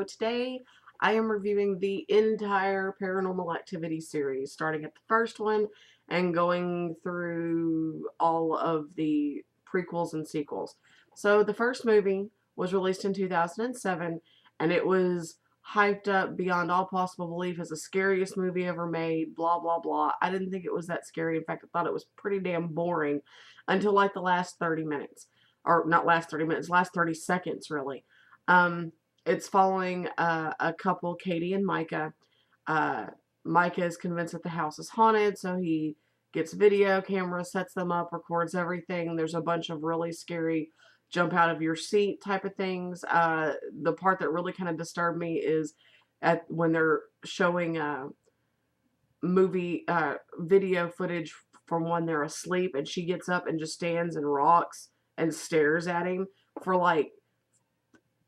today I am reviewing the entire Paranormal Activity series, starting at the first one and going through all of the prequels and sequels. So the first movie was released in 2007, and it was hyped up beyond all possible belief as the scariest movie ever made, blah, blah, blah. I didn't think it was that scary. In fact, I thought it was pretty damn boring until like the last 30 minutes. Or not last 30 minutes, last 30 seconds, really. Um, it's following a couple, Katie and Micah. Uh, Micah is convinced that the house is haunted, so he gets video cameras, sets them up, records everything. There's a bunch of really scary jump out of your seat type of things. The part that really kind of disturbed me is when they're showing movie video footage from when they're asleep, and she gets up and just stands and rocks and stares at him for like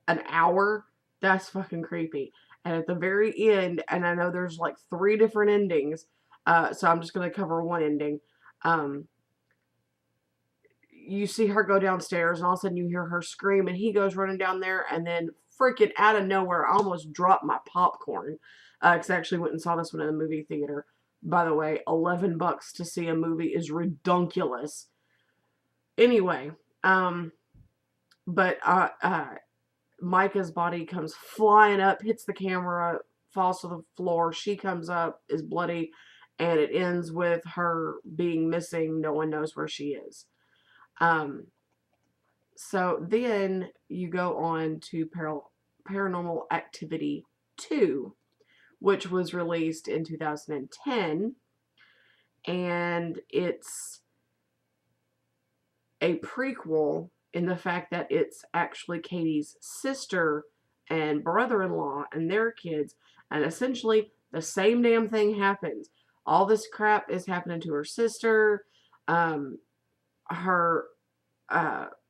an hour. That's fucking creepy. And at the very end, and I know there's like 3 different endings, so I'm just going to cover one ending. Um, you see her go downstairs, and all of a sudden you hear her scream, and he goes running down there, and then freaking out of nowhere, I almost dropped my popcorn. Because I actually went and saw this one in the movie theater. By the way, $11 to see a movie is redunculous. Anyway, but Micah's body comes flying up, hits the camera, falls to the floor. She comes up, is bloody, and it ends with her being missing. No one knows where she is. So then you go on to Paranormal Activity 2, which was released in 2010, and it's a prequel in the fact that it's actually Katie's sister and brother-in-law and their kids, and essentially the same damn thing happens. All this crap is happening to her sister. Her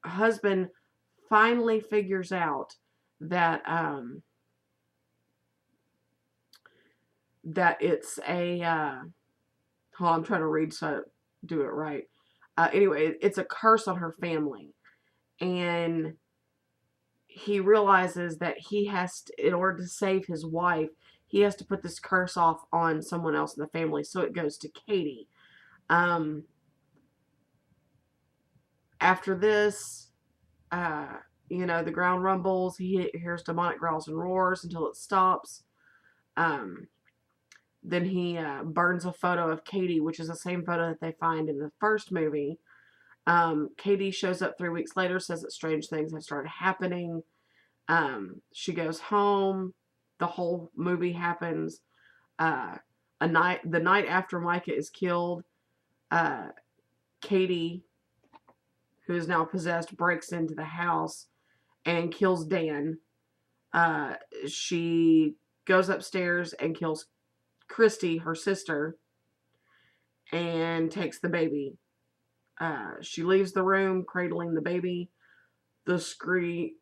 husband finally figures out that that it's a hold on, I'm trying to read so I do it right. Anyway, it's a curse on her family, and he realizes that he has to, in order to save his wife, he has to put this curse off on someone else in the family. So it goes to Katie. After this, the ground rumbles. He hears demonic growls and roars until it stops. Then he burns a photo of Katie, which is the same photo that they find in the first movie. Katie shows up 3 weeks later, says that strange things have started happening. She goes home. The whole movie happens. The night after Micah is killed, Katie, who is now possessed, breaks into the house and kills Dan. She goes upstairs and kills Christy, her sister, and takes the baby. She leaves the room, cradling the baby. The screen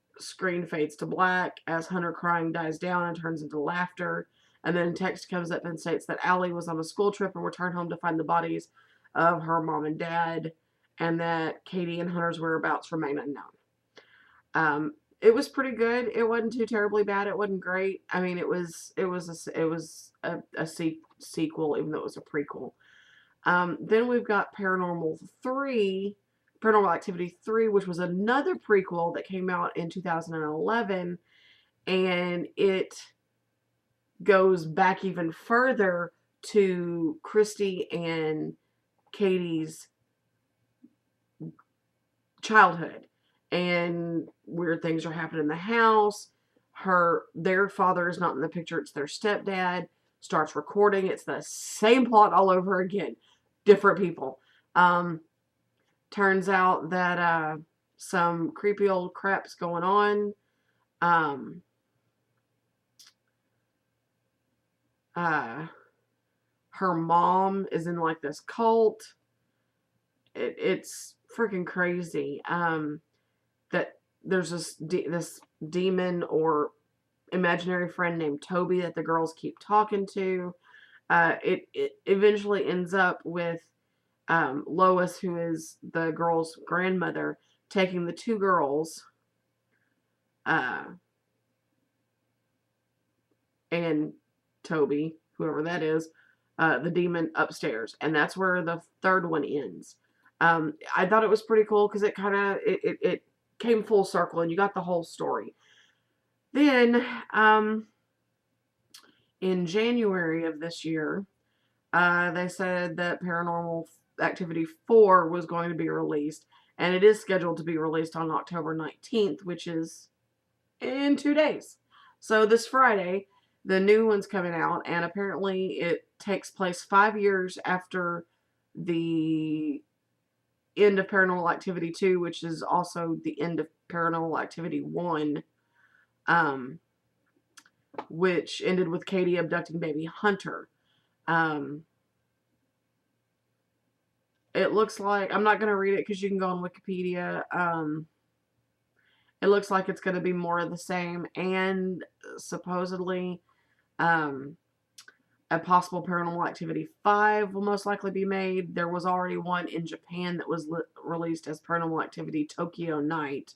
fades to black as Hunter crying dies down and turns into laughter. And then text comes up and states that Allie was on a school trip and returned home to find the bodies of her mom and dad, and that Katie and Hunter's whereabouts remain unknown. It was pretty good. It wasn't too terribly bad. It wasn't great. I mean, it was a sequel, even though it was a prequel. Then we've got Paranormal Activity 3, which was another prequel that came out in 2011, and it goes back even further to Christy and Katie's childhood, and weird things are happening in the house. Their father is not in the picture, it's their stepdad. Starts recording, it's the same plot all over again, different people. Turns out that some creepy old crap's going on. Her mom is in like this cult. It's freaking crazy. That there's this demon or imaginary friend named Toby that the girls keep talking to. It eventually ends up with Lois, who is the girl's grandmother, taking the 2 girls and Toby, whoever that is, the demon upstairs, and that's where the third one ends. I thought it was pretty cool because it kind of it came full circle, and you got the whole story. Then, in January of this year, they said that Paranormal Activity 4 was going to be released, and it is scheduled to be released on October 19th, which is in 2 days. So this Friday, the new one's coming out, and apparently it takes place 5 years after the end of Paranormal Activity 2, which is also the end of Paranormal Activity 1, um, which ended with Katie abducting baby Hunter. Um, it looks like, I'm not going to read it because you can go on Wikipedia. It looks like it's going to be more of the same, and supposedly a possible Paranormal Activity 5 will most likely be made. There was already one in Japan that was released as Paranormal Activity Tokyo Night.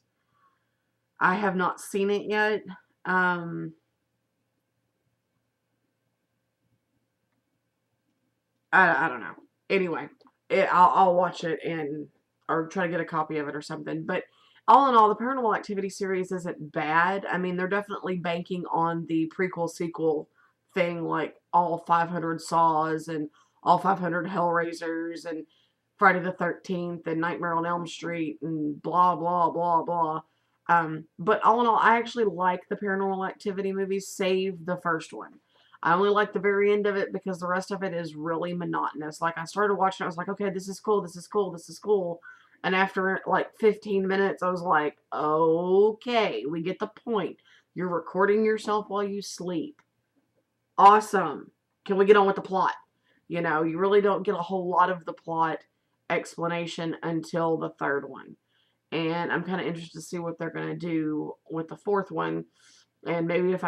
I have not seen it yet. I don't know. Anyway, I'll watch it and or try to get a copy of it or something. But all in all, the Paranormal Activity series isn't bad. I mean, they're definitely banking on the prequel sequel thing, like all 500 Saws and all 500 Hellraisers and Friday the 13th and Nightmare on Elm Street and blah blah blah blah. But all in all, I actually like the Paranormal Activity movies, save the first one. I only like the very end of it because the rest of it is really monotonous. Like, I started watching, I was like, okay, this is cool, this is cool, this is cool. And after like 15 minutes, I was like, okay, we get the point. You're recording yourself while you sleep. Awesome. Can we get on with the plot? You know, you really don't get a whole lot of the plot explanation until the third one. And I'm kind of interested to see what they're going to do with the fourth one. And maybe if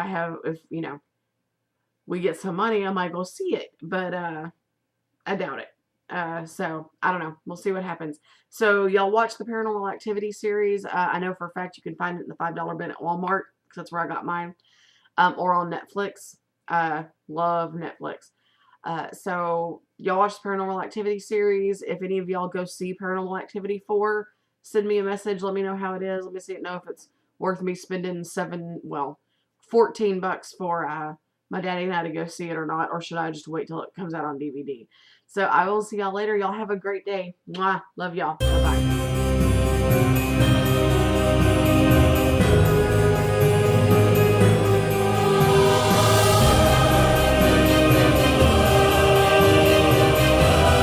we get some money, I might go see it. But I doubt it. So I don't know. We'll see what happens. So y'all watch the Paranormal Activity series. I know for a fact you can find it in the $5 bin at Walmart because that's where I got mine. Or on Netflix. Love Netflix. So y'all watch the Paranormal Activity series. If any of y'all go see Paranormal Activity 4, send me a message. Let me know how it is. Let me know if it's worth me spending $14 for my daddy and I to go see it or not, or should I just wait till it comes out on DVD? So I will see y'all later. Y'all have a great day. Mwah. Love y'all. Bye-bye.